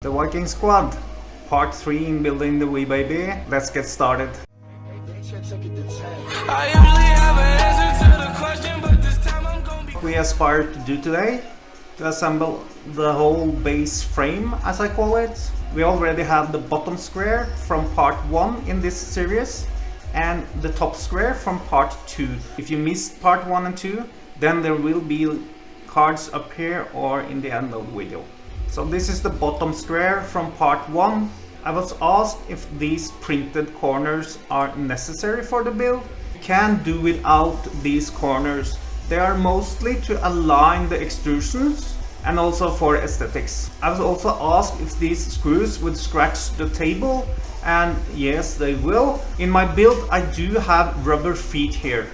The Viking Squad, part 3 in building the V-Baby. Let's get started. We aspire to do today, to assemble the whole base frame, as I call it. We already have the bottom square from part 1 in this series and the top square from part 2. If you missed part 1 and 2, then there will be cards up here or in the end of the video. So this is the bottom square from part 1. I was asked if these printed corners are necessary for the build. You can do without these corners. They are mostly to align the extrusions and also for aesthetics. I was also asked if these screws would scratch the table, and yes, they will. In my build I do have rubber feet here.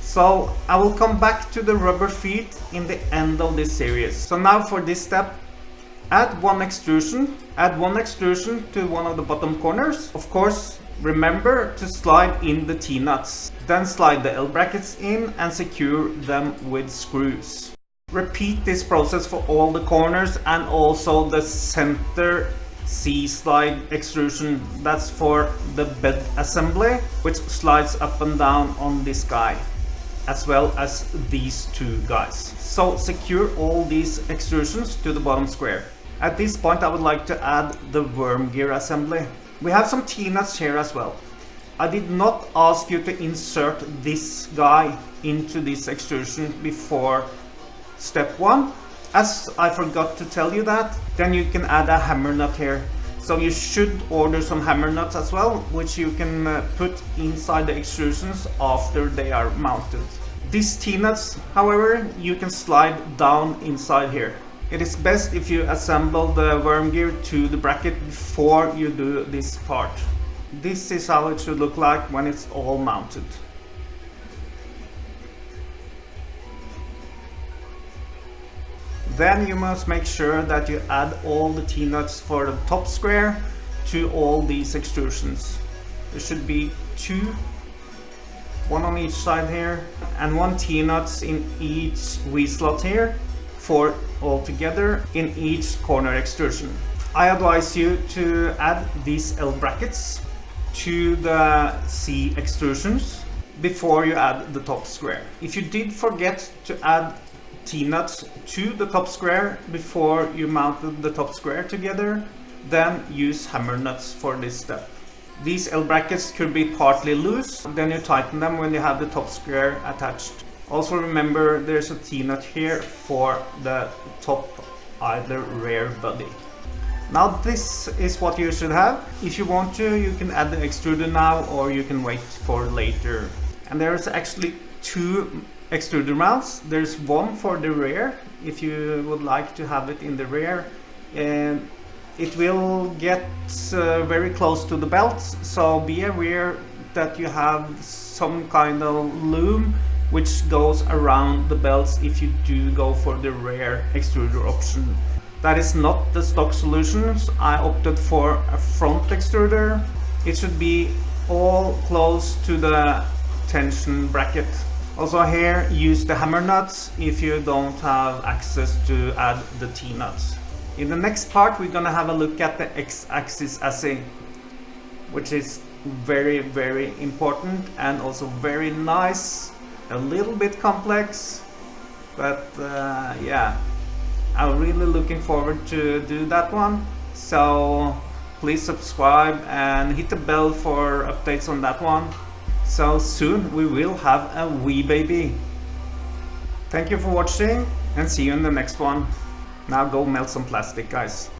So I will come back to the rubber feet in the end of this series. So now for this step, add one extrusion to one of the bottom corners. Of course, remember to slide in the T-nuts. Then slide the L-brackets in and secure them with screws. Repeat this process for all the corners and also the center C-slide extrusion. That's for the bed assembly, which slides up and down on this guy, as well as these two guys. So secure all these extrusions to the bottom square. At this point I would like to add the worm gear assembly. We have some T-nuts here as well. I did not ask you to insert this guy into this extrusion before step 1, as I forgot to tell you that. Then you can add a hammer nut here. So you should order some hammer nuts as well, which you can put inside the extrusions after they are mounted. These T-nuts, however, you can slide down inside here. It is best if you assemble the worm gear to the bracket before you do this part. This is how it should look like when it's all mounted. Then you must make sure that you add all the T-nuts for the top square to all these extrusions. There should be 2, one on each side here, and 1 T-nuts in each V-slot here, 4 altogether in each corner extrusion. I advise you to add these L-brackets to the C extrusions before you add the top square. If you did forget to add T-nuts to the top square before you mounted the top square together, then use hammer nuts for this step. These L-brackets could be partly loose, then you tighten them when you have the top square attached. Also remember there's a T-nut here for the top either rear body. Now this is what you should have. If you want to, you can add the extruder now or you can wait for later. And there's actually 2 extruder mounts. There's one for the rear if you would like to have it in the rear, and it will get very close to the belts, so be aware that you have some kind of loom which goes around the belts if you do go for the rear extruder option. That is not the stock solutions. I opted for a front extruder. It should be all close to the tension bracket. Also here, use the hammer nuts if you don't have access to add the T-nuts. In the next part we're gonna have a look at the X-axis assay, which is very important and also very nice. A little bit complex, but yeah, I'm really looking forward to do that one. So please subscribe and hit the bell for updates on that one. So soon we will have a V-Baby. Thank you for watching and see you in the next one. Now go melt some plastic, guys.